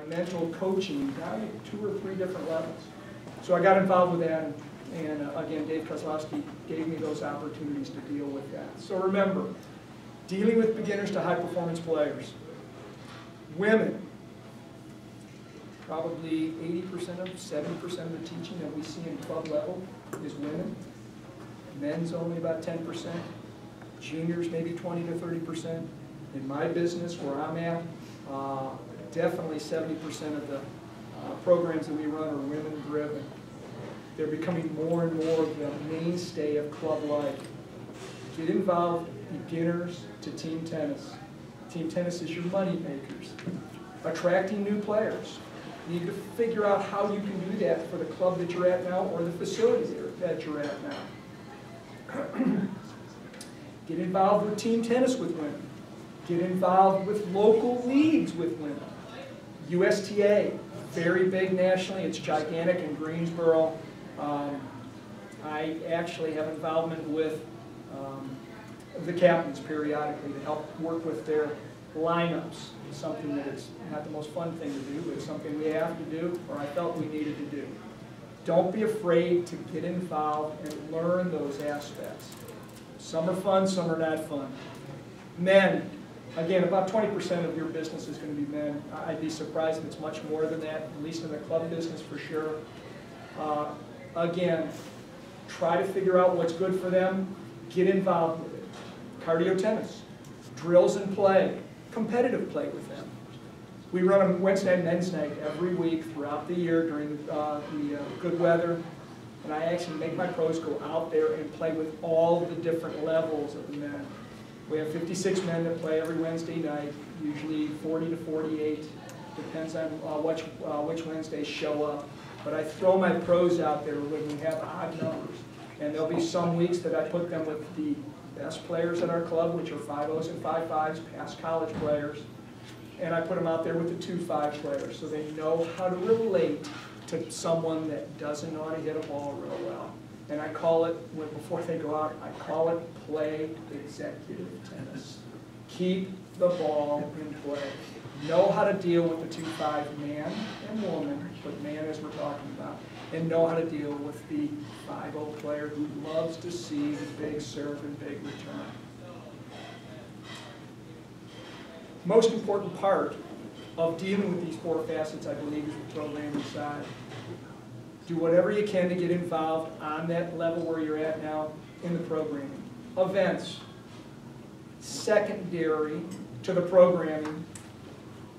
and mental coaching down at 2 or 3 different levels. So I got involved with that, and again, Dave Kozlowski gave me those opportunities to deal with that. So remember, dealing with beginners to high-performance players. Women, probably 80% of, 70% of the teaching that we see in club level is women. Men's only about 10%. Juniors maybe 20 to 30%. In my business, where I'm at, definitely 70% of the programs that we run are women-driven. They're becoming more and more of the mainstay of club life. Get involved, beginners to team tennis. Team tennis is your money makers. Attracting new players. You need to figure out how you can do that for the club that you're at now or the facility that you're at now. Get involved with team tennis with women. Get involved with local leagues with women. USTA, very big nationally. It's gigantic in Greensboro. I actually have involvement with the captains periodically to help work with their lineups. It's something that is not the most fun thing to do, but it's something we have to do, or I felt we needed to do. Don't be afraid to get involved and learn those aspects. Some are fun, some are not fun. Men, again, about 20% of your business is going to be men. I'd be surprised if it's much more than that, at least in the club business for sure. Again, try to figure out what's good for them. Get involved with it. Cardio tennis, drills and play, competitive play with them. We run a Wednesday night men's night every week throughout the year during the good weather. And I actually make my pros go out there and play with all the different levels of the men. We have 56 men that play every Wednesday night, usually 40 to 48. Depends on which Wednesdays show up. But I throw my pros out there when we have odd numbers. And there'll be some weeks that I put them with the best players at our club, which are 5.0s and 5.5s, past college players. And I put them out there with the 2.5 players so they know how to relate to someone that doesn't know how to hit a ball real well. And I call it, before they go out, I call it play executive tennis. Keep the ball in play. Know how to deal with the 2.5 man and woman, but man as we're talking about, and know how to deal with the 5.0 player who loves to see the big serve and big return. Most important part of dealing with these 4 facets, I believe, is the programming side. Do whatever you can to get involved on that level where you're at now in the programming. Events, secondary to the programming.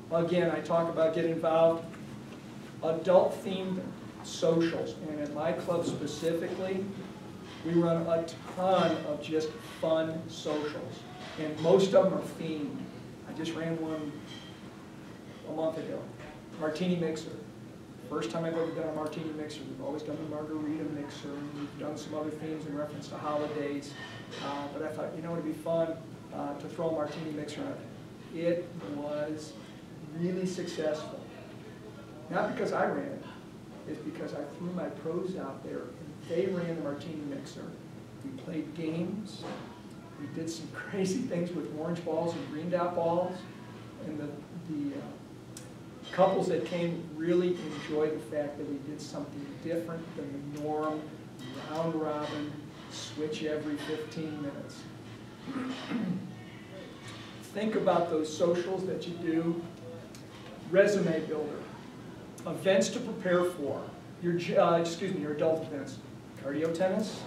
Again, I talk about getting involved. Adult-themed socials, and at my club specifically, we run a ton of just fun socials, and most of them are themed. I just ran one a month ago. Martini mixer. First time I've ever done a martini mixer. We've always done the margarita mixer, and we've done some other themes in reference to holidays. But I thought, you know, it'd be fun to throw a martini mixer on it. It was really successful. Not because I ran it, it's because I threw my pros out there, and they ran the martini mixer. We played games. We did some crazy things with orange balls and green dot balls, and the couples that came really enjoyed the fact that we did something different than the norm, round robin, switch every 15 minutes. Think about those socials that you do. Resume builder. Events to prepare for. Your adult events. Cardio tennis,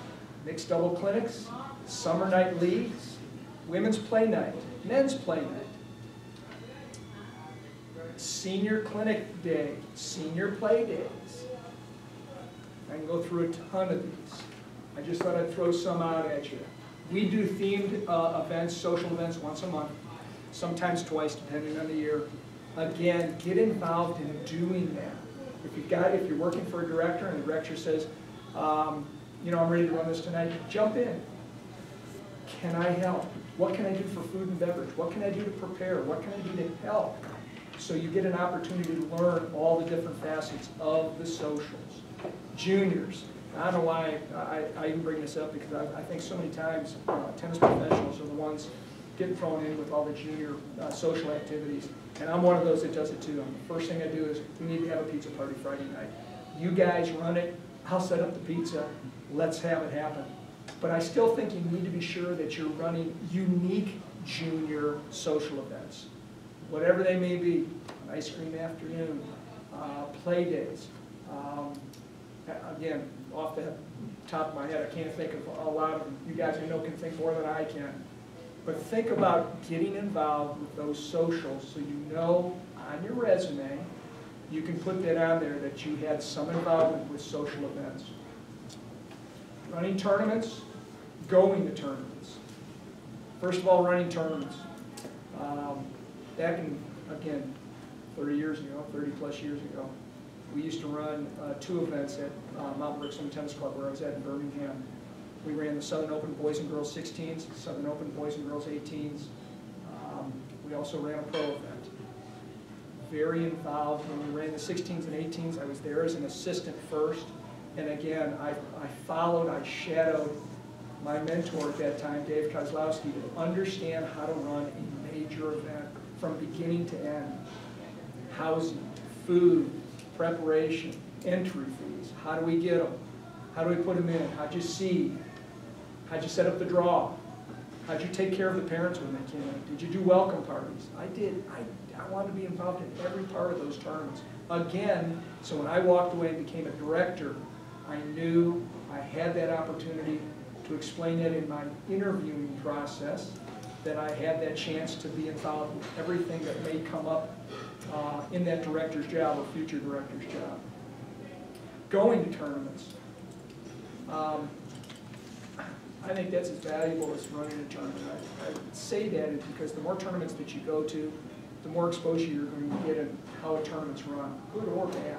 mixed double clinics, summer night leagues, women's play night, men's play night. Senior clinic day, senior play days. I can go through a ton of these. I just thought I'd throw some out at you. We do themed events, social events once a month, sometimes twice depending on the year. Again, get involved in doing that. If you're working for a director and the director says, you know, I'm ready to run this tonight, jump in. Can I help? What can I do for food and beverage? What can I do to prepare? What can I do to help? So you get an opportunity to learn all the different facets of the socials. Juniors. I don't know why I even bring this up, because I think so many times tennis professionals are the ones getting thrown in with all the junior social activities. And I'm one of those that does it too. The first thing I do is, we need to have a pizza party Friday night. You guys run it, I'll set up the pizza, let's have it happen. But I still think you need to be sure that you're running unique junior social events. Whatever they may be, an ice cream afternoon, play days. Again, off the top of my head, I can't think of a lot of them. You guys I know can think more than I can. But think about getting involved with those socials so you know on your resume, you can put that on there that you had some involvement with social events. Running tournaments, going to tournaments. First of all, running tournaments. Back in, again, 30 years ago, 30 plus years ago, we used to run 2 events at Mount Brixton Tennis Club where I was at in Birmingham. We ran the Southern Open Boys and Girls 16s, Southern Open Boys and Girls 18s. We also ran a pro event. Very involved. When we ran the 16s and 18s, I was there as an assistant first. And again, I followed, I shadowed my mentor at that time, Dave Kozlowski, to understand how to run a major event from beginning to end. Housing, food, preparation, entry fees. How do we get them? How do we put them in? How'd you seed? How'd you set up the draw? How'd you take care of the parents when they came in? Did you do welcome parties? I did. I wanted to be involved in every part of those tournaments. Again, so when I walked away and became a director, I knew I had that opportunity to explain that in my interviewing process, that I had that chance to be involved with everything that may come up in that director's job or future director's job. Going to tournaments. I think that's as valuable as running a tournament. I say that is because the more tournaments that you go to, the more exposure you're going to get in how a tournament's run, good or bad.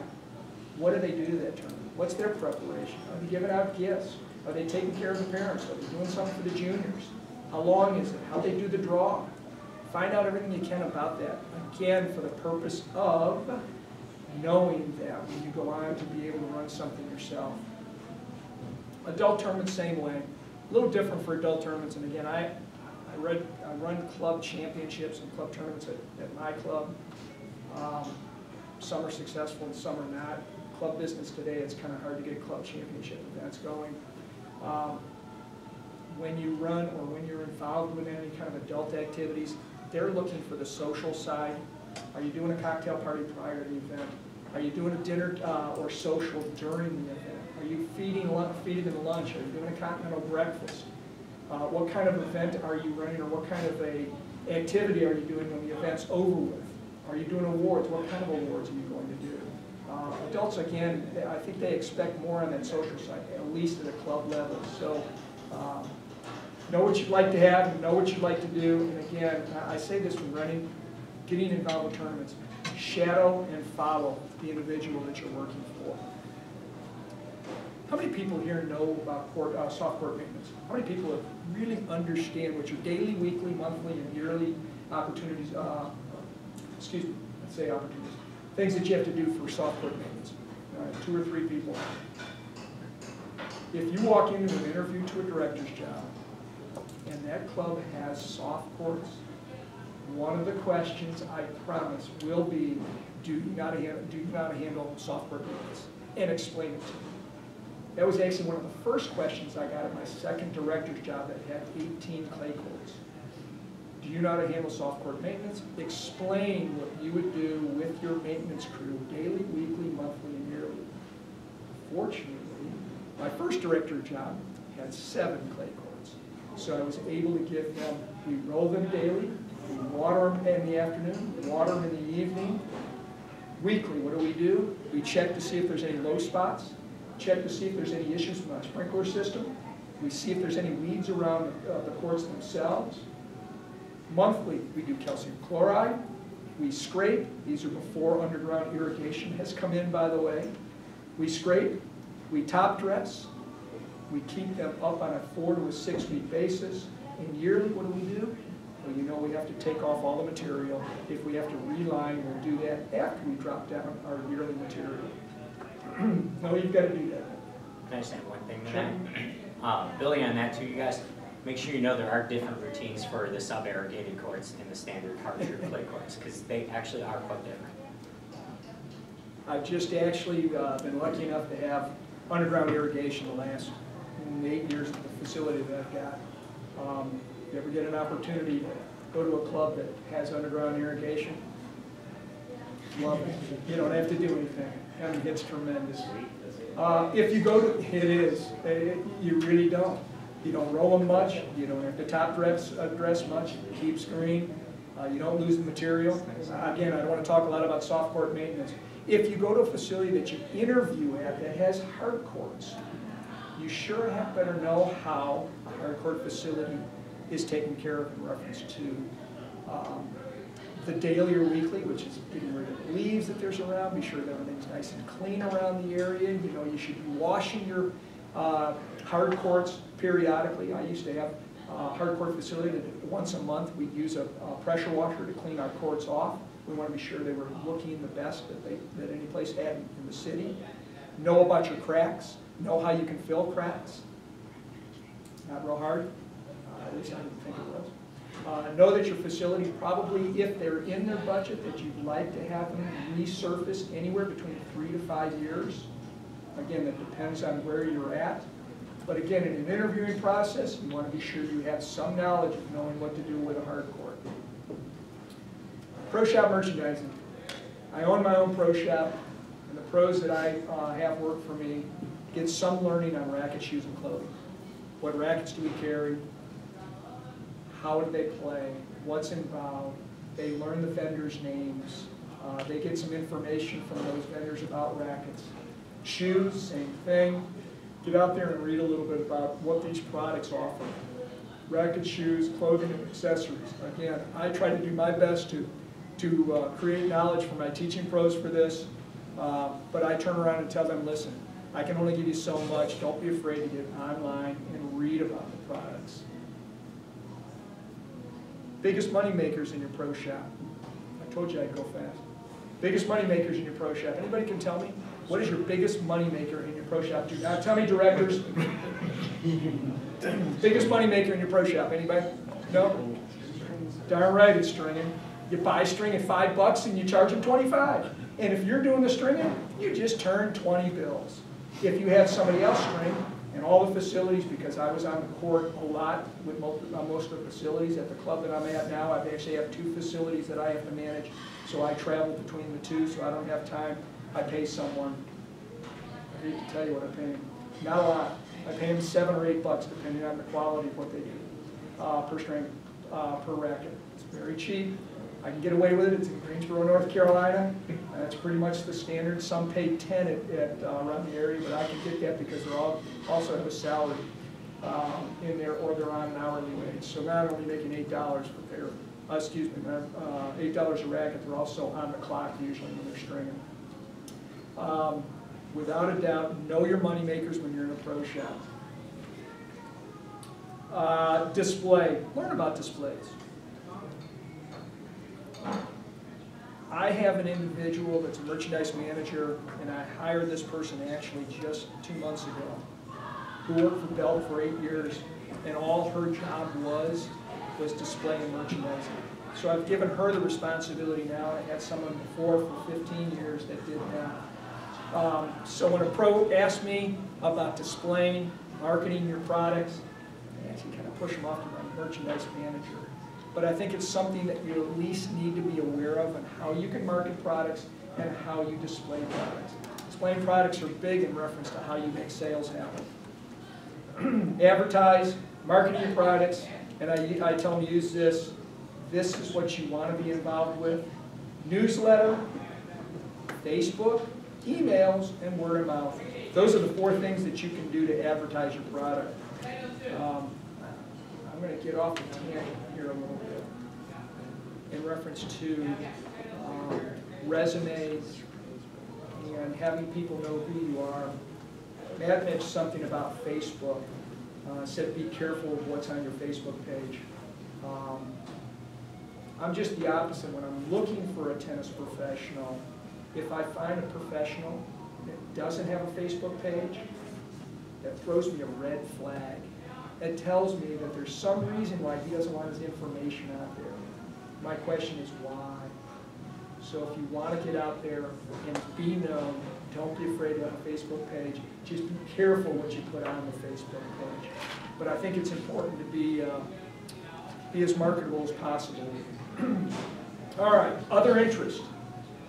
What do they do to that tournament? What's their preparation? Are they giving out gifts? Are they taking care of the parents? Are they doing something for the juniors? How long is it? How they do the draw? Find out everything you can about that. Again, for the purpose of knowing that when you go on to be able to run something yourself. Adult tournaments, same way. A little different for adult tournaments. And again, I run club championships and club tournaments at my club. Some are successful and some are not. Club business today, it's kind of hard to get club championship events going. When you run or when you're involved with any kind of adult activities, they're looking for the social side. Are you doing a cocktail party prior to the event? Are you doing a dinner or social during the event? Are you feeding them lunch? Are you doing a continental breakfast? What kind of event are you running, or what kind of activity are you doing when the event's over with? Are you doing awards? What kind of awards are you going to do? Adults, again, I think they expect more on that social side, at least at a club level. So know what you'd like to have, know what you'd like to do. And again, I say this when running, getting involved with tournaments, shadow and follow the individual that you're working for. How many people here know about soft court maintenance? How many people really understand what your daily, weekly, monthly, and yearly opportunities, opportunities, things that you have to do for soft court maintenance? 2 or 3 people. If you walk into an interview to a director's job, and that club has soft courts, one of the questions, I promise, will be, do you know how to handle soft court maintenance? And explain it to me. That was actually one of the first questions I got at my second director's job that had 18 clay courts. Do you know how to handle soft court maintenance? Explain what you would do with your maintenance crew daily, weekly, monthly, and yearly. Fortunately, my first director job had 7 clay courts. So I was able to give them, we roll them daily, we water them in the afternoon, water them in the evening. Weekly, what do? We check to see if there's any low spots, check to see if there's any issues with our sprinkler system. We see if there's any weeds around the courts themselves. Monthly, we do calcium chloride, we scrape. These are before underground irrigation has come in, by the way. We scrape, we top dress, we keep them up on a 4 to 6 week basis. And yearly, what do? Well, you know we have to take off all the material. If we have to reline, we'll do that after we drop down our yearly material. No, you've got to do that. Can I just add one thing to that? Building on that too, you guys, make sure you know there are different routines for the sub-irrigated courts and the standard hardship clay courts, because they actually are quite different. I've just actually been lucky enough to have underground irrigation the last 8 years at the facility that I've got. If you ever get an opportunity to go to a club that has underground irrigation, love it. You don't have to do anything. I mean, it's tremendous. If you go to, it is. You really don't. You don't roll them much. You don't have to top dress much. It keeps green. You don't lose the material. Again, I don't want to talk a lot about soft court maintenance. If you go to a facility that you interview at that has hard courts, you sure have better know how a hard court facility is taken care of in reference to the daily or weekly, which is getting rid of the leaves that there's around. Be sure that everything's nice and clean around the area. You know, you should be washing your hard courts periodically. I used to have a hard court facility that once a month we'd use a pressure washer to clean our courts off. We want to be sure they were looking the best that any place had in the city. Know about your cracks. Know how you can fill cracks. Not real hard. At least I didn't think it was. Know that your facility probably, if they're in their budget, that you'd like to have them resurfaced anywhere between 3 to 5 years. Again, that depends on where you're at. But again, in an interviewing process, you want to be sure you have some knowledge of knowing what to do with a hard court. Pro shop merchandising. I own my own pro shop, and the pros that I have work for me get some learning on racket, shoes, and clothing. What rackets do we carry? How do they play? What's involved? They learn the vendors' names. They get some information from those vendors about rackets. Shoes, same thing. Get out there and read a little bit about what these products offer. Racket, shoes, clothing, and accessories. Again, I try to do my best to create knowledge for my teaching pros for this, but I turn around and tell them, listen, I can only give you so much. Don't be afraid to get online and read about the products. Biggest money makers in your pro shop. I told you I'd go fast. Biggest money makers in your pro shop. Anybody can tell me? What is your biggest money maker in your pro shop? Now tell me, directors. Biggest money maker in your pro shop. Anybody? No? Darn right it's stringing. You buy string at $5 and you charge them 25. And if you're doing the stringing, you just turn 20 bills. If you have somebody else string, and all the facilities, because I was on the court a lot with most of the facilities at the club that I'm at now, I actually have 2 facilities that I have to manage, so I travel between the 2, so I don't have time. I pay someone, I hate to tell you what I pay them, not a lot. I pay them $7 or $8 depending on the quality of what they do per string, per racket. It's very cheap. I can get away with it. It's in Greensboro, North Carolina. That's pretty much the standard. Some pay 10 around the area, but I can get that because they're all also have a salary in there, or they're on an hourly wage. So not only making $8 per pair, $8 a racket, they're also on the clock usually when they're stringing. Without a doubt, know your money makers when you're in a pro shop. Display. Learn about displays. I have an individual that's a merchandise manager, and I hired this person actually just 2 months ago, who worked for Bell for 8 years, and all her job was displaying merchandising. So I've given her the responsibility now. I had someone before for 15 years that did that. So when a pro asks me about displaying, marketing your products, I actually kind of push them off to my merchandise manager. But I think it's something that you at least need to be aware of and how you can market products and how you display products. Displaying products are big in reference to how you make sales happen. Advertise, market your products, and I tell them to use this. This is what you want to be involved with. Newsletter, Facebook, emails, and word of mouth. Those are the 4 things that you can do to advertise your product. I'm going to get off the tangent here a little bit in reference to resumes and having people know who you are. Matt mentioned something about Facebook. Said be careful of what's on your Facebook page. I'm just the opposite. When I'm looking for a tennis professional, if I find a professional that doesn't have a Facebook page, that throws me a red flag. it tells me that there's some reason why he doesn't want his information out there. My question is why? So if you want to get out there and be known, don't be afraid to have a Facebook page. Just be careful what you put on the Facebook page. But I think it's important to be as marketable as possible. All right, other interest,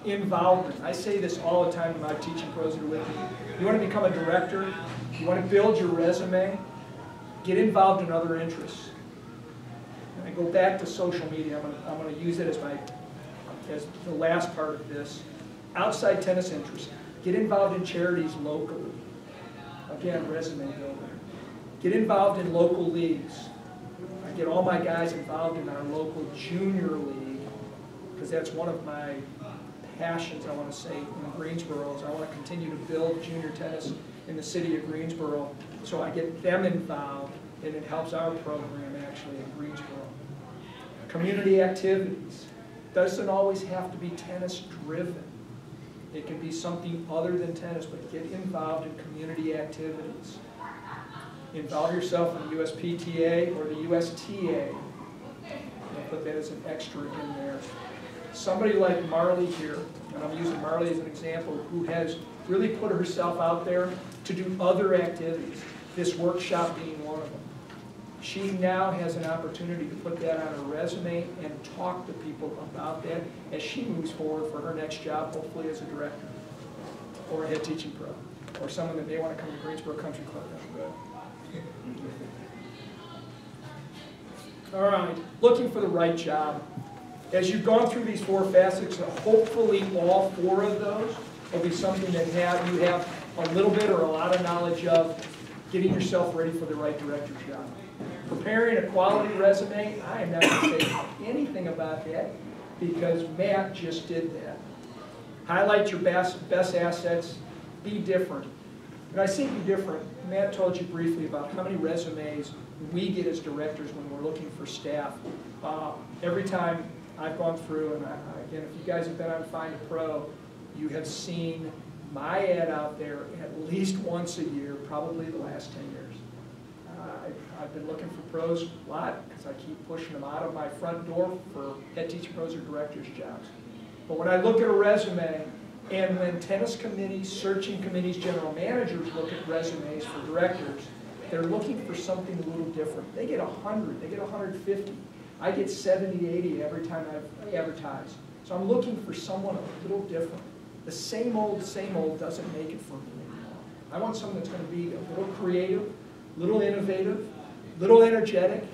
involvement. I say this all the time to my teaching pros that are with me. You want to become a director, you want to build your resume, get involved in other interests. And I go back to social media. I'm going to use it as the last part of this. Outside tennis interest. Get involved in charities locally. Again, resume building. Get involved in local leagues. I get all my guys involved in our local junior league because that's one of my passions, I want to say, in Greensboro. Is I want to continue to build junior tennis in the city of Greensboro. So I get them involved, and it helps our program actually in Greensboro. Community activities. Doesn't always have to be tennis driven. It can be something other than tennis, but get involved in community activities. Involve yourself in the USPTA or the USTA. I'll put that as an extra in there. Somebody like Marley here, and I'm using Marley as an example, who has really put herself out there to do other activities, this workshop being one of them. She now has an opportunity to put that on her resume and talk to people about that as she moves forward for her next job, hopefully as a director or a head teaching pro, or someone that may want to come to Greensboro Country Club down the road. All right, looking for the right job. As you've gone through these four facets, hopefully all four of those will be something that you have a little bit or a lot of knowledge of, getting yourself ready for the right director's job. Preparing a quality resume, I am not going to say anything about that because Matt just did that. Highlight your best assets, be different. When I say be different, Matt told you briefly about how many resumes we get as directors when we're looking for staff. Every time I've gone through, and again, if you guys have been on Find a Pro, you have seen my ad out there at least once a year, probably the last 10 years. I've been looking for pros a lot because I keep pushing them out of my front door for head teaching pros or directors' jobs. But when I look at a resume, and when tennis committees, searching committees, general managers look at resumes for directors, they're looking for something a little different. They get 100, they get 150. I get 70, 80 every time I advertise. So I'm looking for someone a little different. The same old doesn't make it for me anymore. I want someone that's going to be a little creative, a little innovative, a little energetic,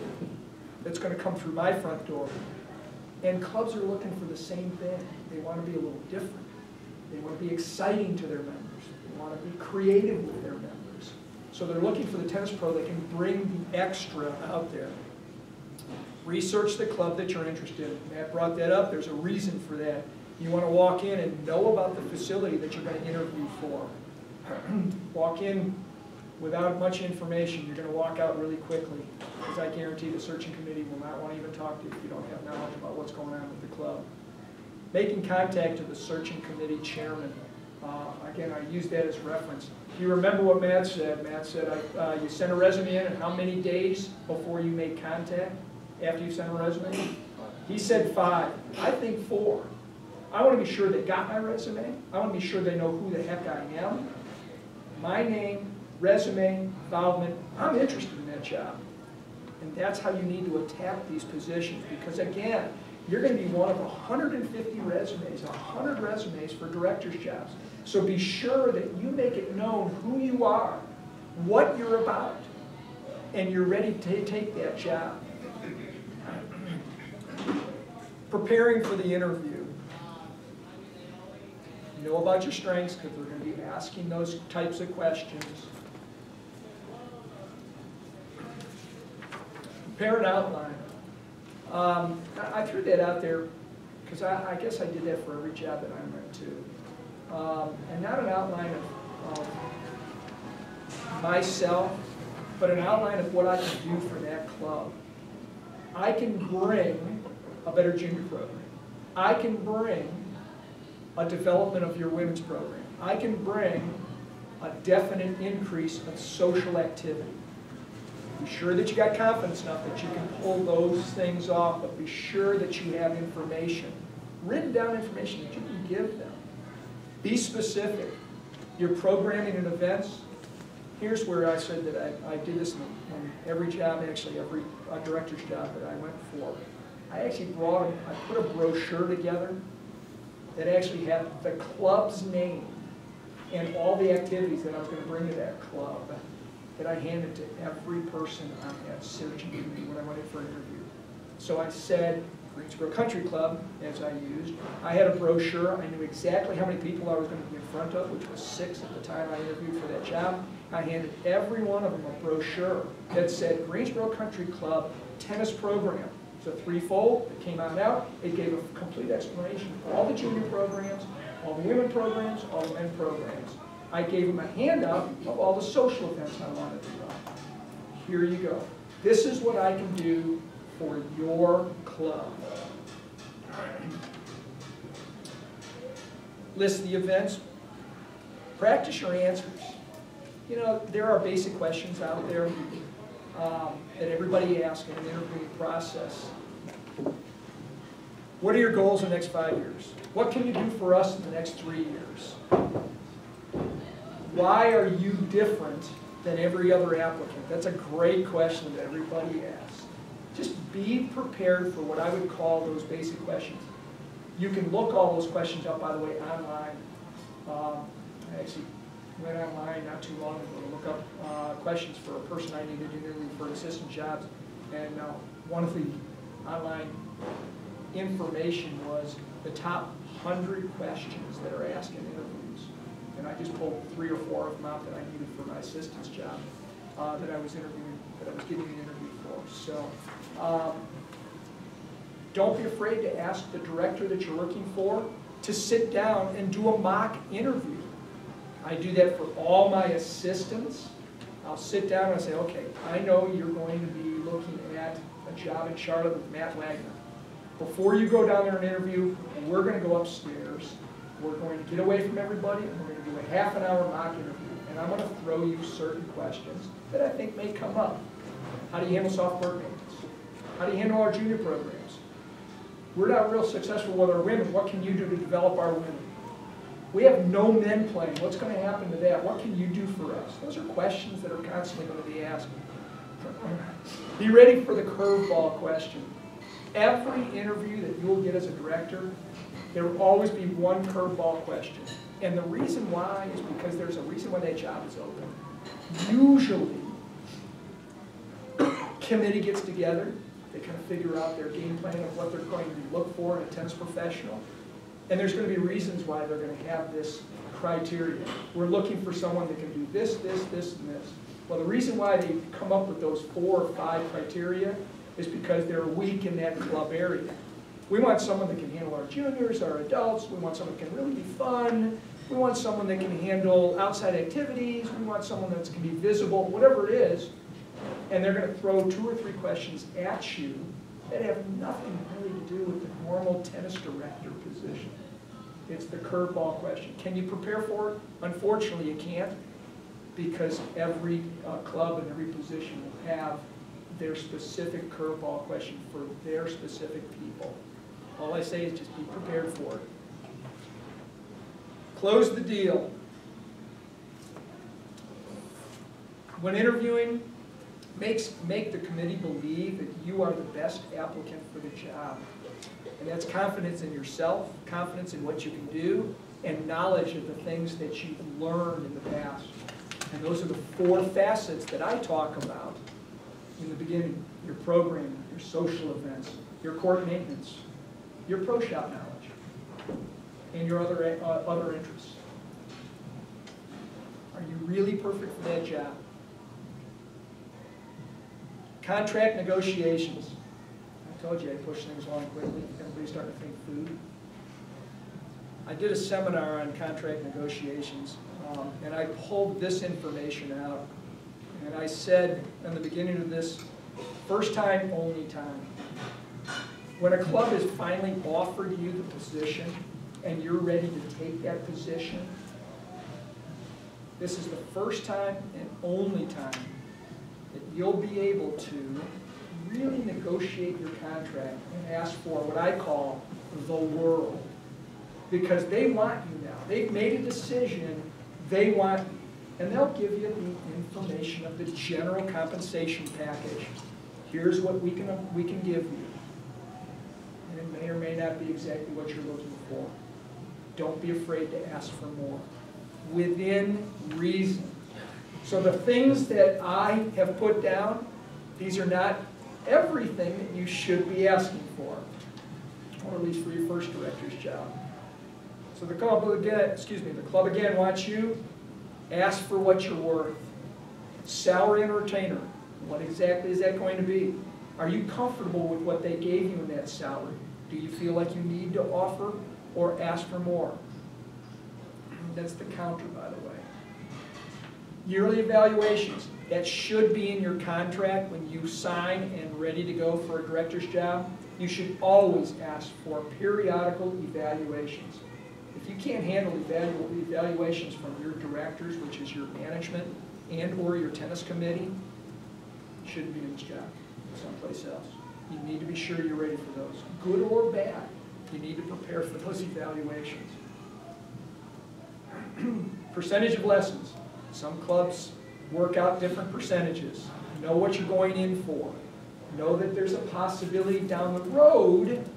that's going to come through my front door. And clubs are looking for the same thing. They want to be a little different. They want to be exciting to their members. They want to be creative with their members. So they're looking for the tennis pro that can bring the extra out there. Research the club that you're interested in. Matt brought that up. There's a reason for that. You want to walk in and know about the facility that you're going to interview for. Walk in without much information. You're going to walk out really quickly, because I guarantee the searching committee will not want to even talk to you if you don't have knowledge about what's going on with the club. Making contact to the searching committee chairman. Again, I use that as reference. If you remember what Matt said, you send a resume in, and how many days before you make contact after you send a resume? He said 5. I think 4. I want to be sure they got my resume. I want to be sure they know who the heck I am. My name, resume, involvement. I'm interested in that job. And that's how you need to attack these positions, because again, you're going to be one of 150 resumes, 100 resumes for director's jobs. So be sure that you make it known who you are, what you're about, and you're ready to take that job. Preparing for the interview. Know about your strengths, because we're going to be asking those types of questions. Prepare an outline. I threw that out there because I guess I did that for every job that I went to. And not an outline of myself, but an outline of what I can do for that club. I can bring a better junior program. I can bring a development of your women's program. I can bring a definite increase of social activity. Be sure that you got confidence enough that you can pull those things off, but be sure that you have information, written down information that you can give them. Be specific. Your programming and events, here's where I said that I did this in every job, actually every director's job that I went for. I actually I put a brochure together that actually had the club's name and all the activities that I was going to bring to that club, that I handed to every person on that searching for me when I went in for an interview. So I said, Greensboro Country Club, as I used. I had a brochure. I knew exactly how many people I was going to be in front of, which was 6 at the time I interviewed for that job. I handed every one of them a brochure that said Greensboro Country Club tennis program. It's a threefold. It came out. It gave a complete explanation of all the junior programs, all the women programs, all the men programs. I gave them a handout of all the social events I wanted to run. Here you go. This is what I can do for your club. List the events. Practice your answers. You know, there are basic questions out there that everybody asks in an interviewing process. What are your goals in the next 5 years? What can you do for us in the next 3 years? Why are you different than every other applicant? That's a great question that everybody asks. Just be prepared for what I would call those basic questions. You can look all those questions up, by the way, online. I actually went online not too long ago to look up questions for a person I needed to interview for assistant jobs. And one of the online information was the top 100 questions that are asked in interviews. And I just pulled 3 or 4 of them out that I needed for my assistant's job that I was getting an interview for. So don't be afraid to ask the director that you're looking for to sit down and do a mock interview. I do that for all my assistants. I'll sit down and say, okay, I know you're going to be looking at a job in Charlotte with Matt Wagner. Before you go down there and interview, and we're going to go upstairs, we're going to get away from everybody, and we're going to do a half-an-hour mock interview. And I'm going to throw you certain questions that I think may come up. How do you handle software maintenance? How do you handle our junior programs? We're not real successful with our women. What can you do to develop our women? We have no men playing. What's going to happen to that? What can you do for us? Those are questions that are constantly going to be asked. Be ready for the curveball question. Every interview that you will get as a director, there will always be one curveball question. And the reason why is because there's a reason why that job is open. Usually, committee gets together. They kind of figure out their game plan of what they're going to look for in a tennis professional. And there's going to be reasons why they're going to have this criteria. We're looking for someone that can do this, this, this, and this. Well, the reason why they come up with those 4 or 5 criteria is because they're weak in that club area. We want someone that can handle our juniors, our adults. We want someone that can really be fun. We want someone that can handle outside activities. We want someone that can be visible, whatever it is. And they're going to throw 2 or 3 questions at you that have nothing really to do with the normal tennis director position. It's the curveball question. Can you prepare for it? Unfortunately, you can't, because every club and every position will have their specific curveball question for their specific people. All I say is just be prepared for it. Close the deal. When interviewing, make the committee believe that you are the best applicant for the job. And that's confidence in yourself, confidence in what you can do, and knowledge of the things that you've learned in the past. And those are the 4 facets that I talk about in the beginning. Your programming, your social events, your court maintenance, your pro shop knowledge, and your other interests. Are you really perfect for that job? Contract negotiations. I told you I push things along quickly. Everybody's starting to think food. I did a seminar on contract negotiations, and I pulled this information out. And I said in the beginning of this, first time, only time. When a club has finally offered you the position and you're ready to take that position, this is the first time and only time that you'll be able to really negotiate your contract and ask for what I call the world. Because they want you now. They've made a decision, they want you. And they'll give you the information of the general compensation package. Here's what we can give you. And it may or may not be exactly what you're looking for. Don't be afraid to ask for more. Within reason. So the things that I have put down, these are not everything that you should be asking for. Or at least for your first director's job. So the club again wants you, ask for what you're worth. Salary and retainer, what exactly is that going to be? Are you comfortable with what they gave you in that salary? Do you feel like you need to offer or ask for more? That's the counter, by the way. Yearly evaluations, that should be in your contract when you sign and ready to go for a director's job. You should always ask for periodical evaluations. If you can't handle evaluations from your directors, which is your management and or your tennis committee, you shouldn't be in this job, someplace else. You need to be sure you're ready for those. Good or bad, you need to prepare for those evaluations. Percentage of lessons. Some clubs work out different percentages. Know what you're going in for. Know that there's a possibility down the road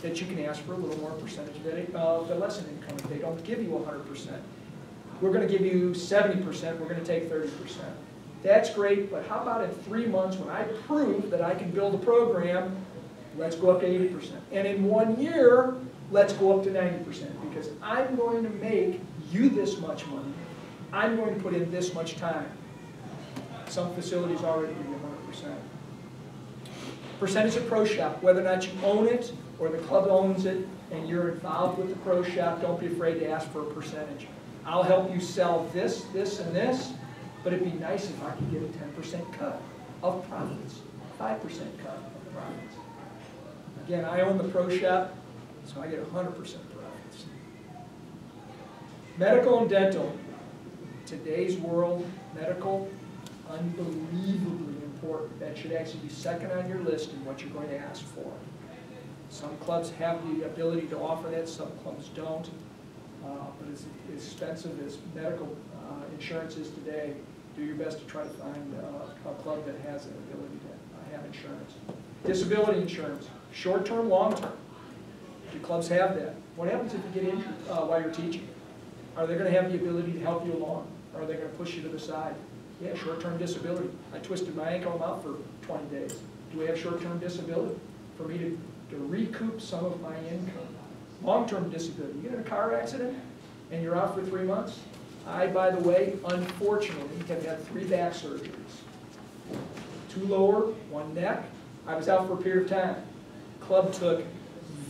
that you can ask for a little more percentage of the lesson income if they don't give you 100%. We're going to give you 70%, we're going to take 30%. That's great, but how about in 3 months when I prove that I can build a program, let's go up to 80%. And in 1 year, let's go up to 90% because I'm going to make you this much money. I'm going to put in this much time. Some facilities already give you 100%. Percentage of pro shop, whether or not you own it or the club owns it and you're involved with the pro shop, don't be afraid to ask for a percentage. I'll help you sell this, this, and this, but it'd be nice if I could get a 10% cut of profits, 5% cut of profits. Again, I own the pro shop, so I get 100% profits. Medical and dental. Today's world, medical, unbelievably important. That should actually be second on your list in what you're going to ask for. Some clubs have the ability to offer that, some clubs don't. But as expensive as medical insurance is today, do your best to try to find a club that has an ability to have insurance. Disability insurance, short-term, long-term. Do clubs have that? What happens if you get injured while you're teaching? Are they going to have the ability to help you along? Or are they going to push you to the side? Yeah, short-term disability. I twisted my ankle, I'm out for 20 days. Do we have short-term disability? For me to recoup some of my income. Long-term disability. You get in a car accident and you're out for 3 months. I, by the way, unfortunately, have had 3 back surgeries. 2 lower, 1 neck. I was out for a period of time. Club took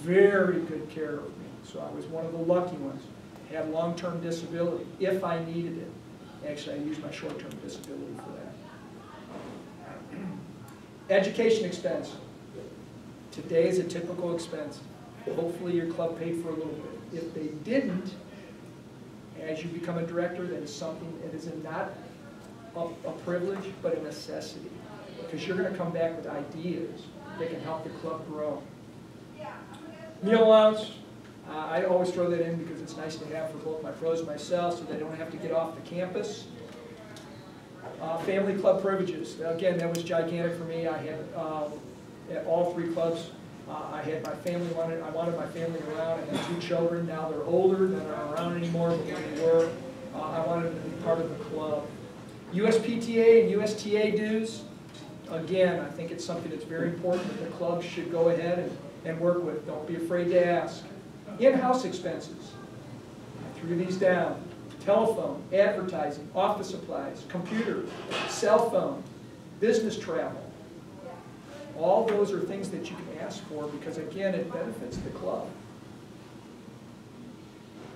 very good care of me. So I was one of the lucky ones. Had long-term disability if I needed it. Actually, I used my short-term disability for that. Education expense. Today is a typical expense. Hopefully your club paid for a little bit. If they didn't, as you become a director, that is something that is not a privilege, but a necessity. Because you're going to come back with ideas that can help the club grow. Meal allowance. I always throw that in because it's nice to have for both my pros and myself so they don't have to get off the campus. Family club privileges. Again, that was gigantic for me. I had at all 3 clubs, I had my family, I wanted my family around. I had 2 children. Now they're older, they're not around anymore, but when they were, I wanted them to be part of the club. USPTA and USTA dues. Again, I think it's something that's very important that the club should go ahead and work with. Don't be afraid to ask. In-house expenses. I threw these down. Telephone, advertising, office supplies, computer, cell phone, business travel. All those are things that you can ask for because, again, it benefits the club.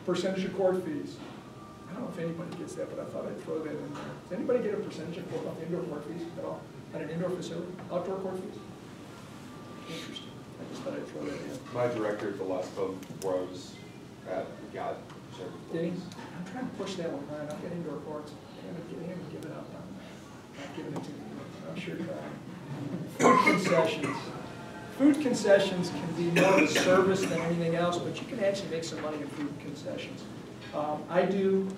Percentage of court fees. I don't know if anybody gets that, but I thought I'd throw that in there. Does anybody get a percentage of indoor court fees at all? At an indoor facility? Outdoor court fees? Interesting. I just thought I'd throw that in. My director at the last club was at God. Did he? I'm trying to push that one, Ryan. I'll get indoor courts. I'm going to give it up. I'm not giving it to you. I'm sure food concessions. Food concessions can be more of a service than anything else, but you can actually make some money in food concessions. I do,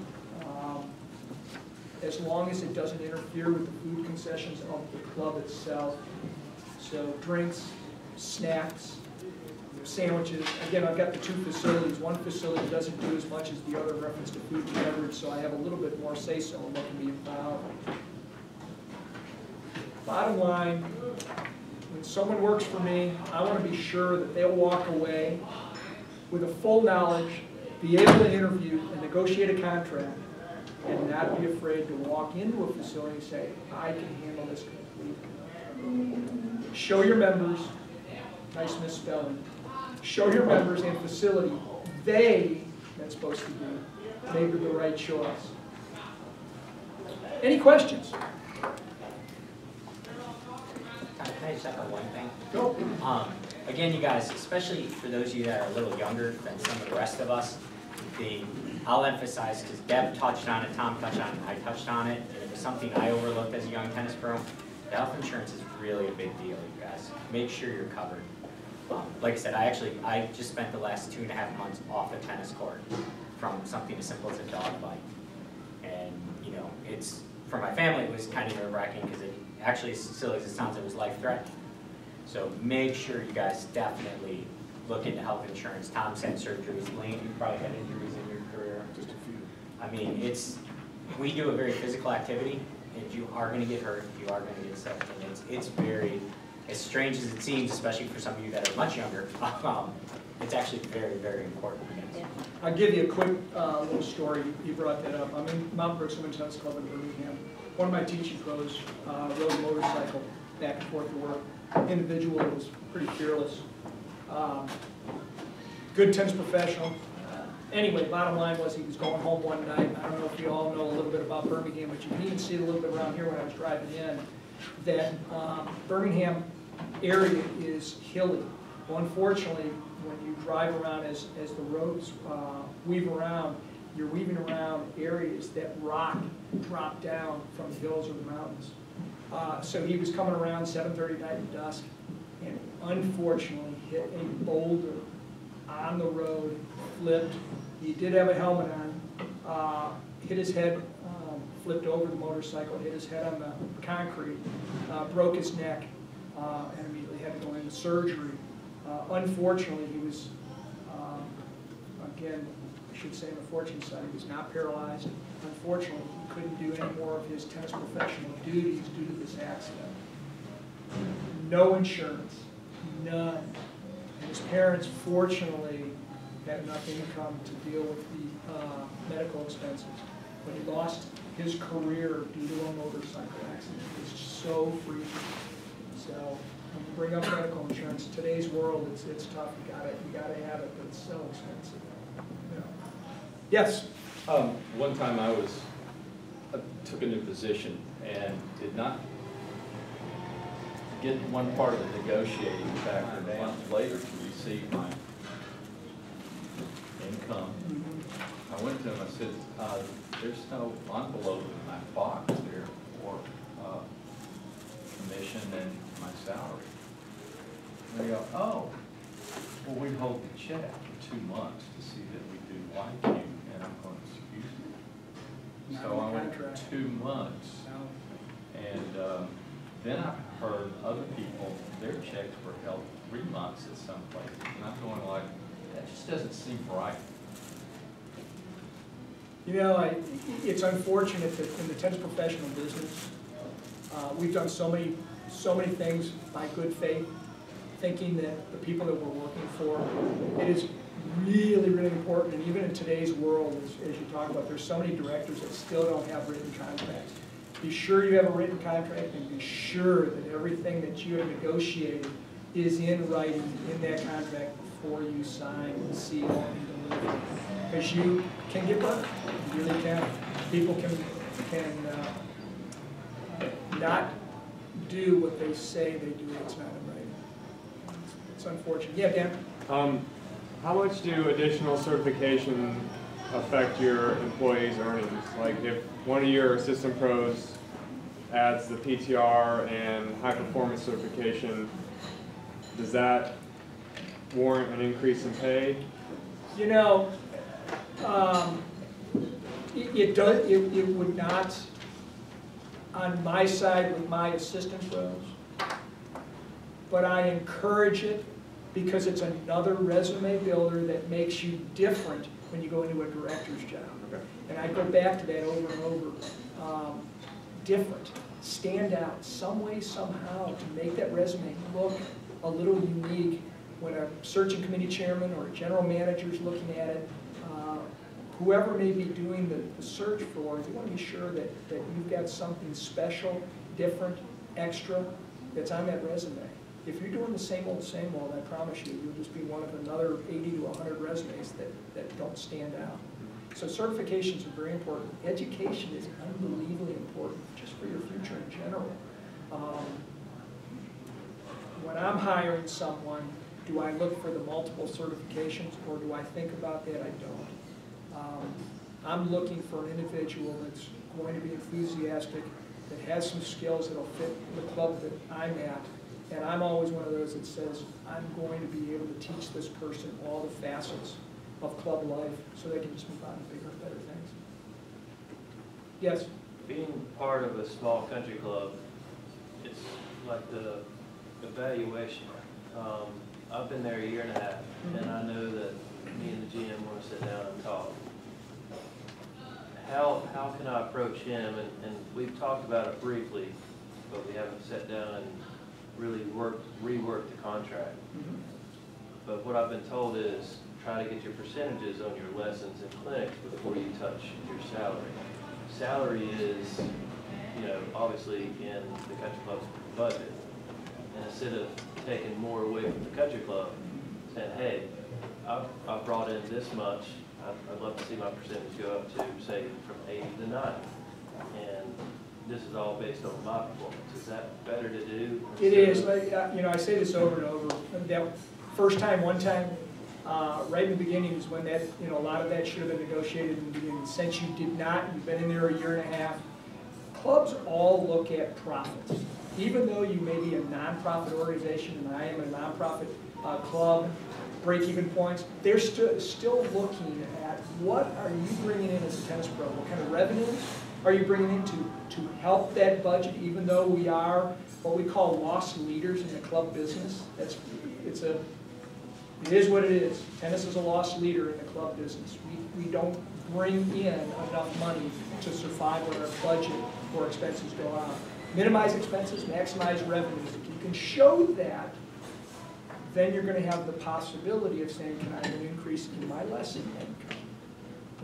as long as it doesn't interfere with the food concessions of the club itself. So drinks, snacks, sandwiches. Again, I've got the 2 facilities. One facility doesn't do as much as the other in reference to food and beverage, so I have a little bit more say-so in what can be involved. Bottom line, when someone works for me, I want to be sure that they'll walk away with a full knowledge, be able to interview and negotiate a contract, and not be afraid to walk into a facility and say, I can handle this completely. Show your members, nice misspelling, show your members and facility that's supposed to be, made the right choice. Any questions? Can I just echo one thing? Go. Again, you guys, especially for those of you that are a little younger than some of the rest of us, I'll emphasize, because Deb touched on it, Tom touched on it, I touched on it, and it was something I overlooked as a young tennis pro. The health insurance is really a big deal, you guys. Make sure you're covered. Like I said, I just spent the last 2.5 months off the tennis court from something as simple as a dog bite. And, you know, for my family, it was kind of nerve-wracking because it actually, as silly as it sounds, it was life-threatening. So make sure you guys definitely look into health insurance. Tom's had surgeries. Lane, you probably had injuries in your career. Just a few. I mean, we do a very physical activity, and you are going to get hurt, you are going to get sick, and it's very, as strange as it seems, especially for some of you that are much younger, it's actually very, very important. Yeah. I'll give you a quick little story. You brought that up. I'm in Mount Brooks Women's Tennis Club in Birmingham. One of my teaching pros rode a motorcycle back and forth to work. Individual was pretty fearless. Good tennis professional. Anyway, bottom line was he was going home one night. I don't know if you all know a little bit about Birmingham, but you can even see it a little bit around here when I was driving in, that Birmingham area is hilly. Well, unfortunately, when you drive around as the roads weave around, you're weaving around areas that drop down from the hills or the mountains. So he was coming around 7:30 night at dusk, and unfortunately hit a boulder on the road, flipped. He did have a helmet on, hit his head, flipped over the motorcycle, hit his head on the concrete, broke his neck, and immediately had to go into surgery. Unfortunately, he was, again, I should say on the fortunate side, he was not paralyzed. Unfortunately, he couldn't do any more of his tennis professional duties due to this accident. No insurance, none. And his parents, fortunately, had enough income to deal with the medical expenses. But he lost his career due to a motorcycle accident. It's so freaky. So when you bring up medical insurance, today's world, it's tough. You gotta have it, but it's so expensive. You know. Yes. One time I took a new position and did not get one part of the negotiating factor. A month later to receive my income. I went to him, I said, there's no envelope in my box there for commission and my salary. And they go, oh, well, we hold the check for 2 months to see that we do like you. And I'm going, excuse me. So I went 2 months. And then I heard other people, their checks were held 3 months at some places. And I'm going like, that just doesn't seem right. You know, it's unfortunate that in the tennis professional business, we've done so many things by good faith, thinking that the people that we're working for, it is really, really important. And even in today's world, as you talk about, there's so many directors that still don't have written contracts. Be sure you have a written contract, and be sure that everything that you have negotiated is in writing in that contract before you sign, seal, and deliver. Because you can get burned. You really can. People can not do what they say they do. It's not in writing. It's unfortunate. Yeah, Dan? How much do additional certification affect your employees' earnings? Like if one of your assistant pros adds the PTR and high performance certification, does that warrant an increase in pay? You know, it would not, on my side with my assistant pros, but I encourage it because it's another resume builder that makes you different when you go into a director's job. Okay. And I go back to that over and over. Different, stand out, some way, somehow, to make that resume look a little unique when a searching committee chairman or a general manager is looking at it. Whoever may be doing the search for, you want to be sure that you've got something special, different, extra that's on that resume. If you're doing the same old, I promise you, you'll just be one of another 80 to 100 resumes that don't stand out. So certifications are very important. Education is unbelievably important just for your future in general. When I'm hiring someone, do I look for the multiple certifications or do I think about that? I don't. I'm looking for an individual that's going to be enthusiastic, that has some skills that'll fit the club that I'm at. And I'm always one of those that says, I'm going to be able to teach this person all the facets of club life so they can just move on to bigger and better things. Yes? Being part of a small country club, it's like the evaluation. I've been there a year and a half, and I know that me and the GM want to sit down and talk. How can I approach him? And we've talked about it briefly, but we haven't sat down and really reworked the contract. But what I've been told is try to get your percentages on your lessons and clinics before you touch your salary. Salary is, you know, obviously in the country club's budget. And instead of taking more away from the country club, saying, hey, I've brought in this much, I'd love to see my percentage go up to, say, from 80 to 90. And this is all based on my performance. Is that better to do? It is. You know, I say this over and over. That first time, one time, right in the beginning is when that, you know, a lot of that should have been negotiated in the beginning. Since you did not, you've been in there a year and a half, clubs all look at profits. Even though you may be a nonprofit organization, and I am a nonprofit club, break-even points, they're still looking at what are you bringing in as a tennis pro? What kind of revenues are you bringing in to help that budget, even though we are what we call loss leaders in the club business? It is what it is. Tennis is a loss leader in the club business. We don't bring in enough money to survive when our budget or expenses go out. Minimize expenses, maximize revenues. If you can show that, then you're going to have the possibility of saying, can I have an increase in my lesson income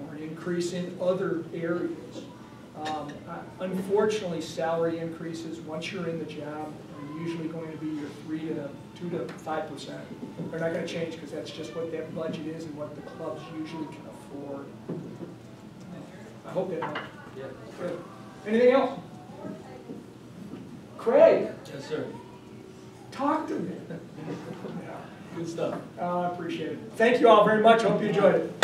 or an increase in other areas? Unfortunately, salary increases, once you're in the job, are usually going to be your 2 to 5%. They're not going to change because that's just what that budget is and what the clubs usually can afford. I hope that helps. Yeah. Good. Anything else? Craig? Yes, sir. Talk to me. Good stuff. I appreciate it. Thank you all very much. Hope you enjoyed it.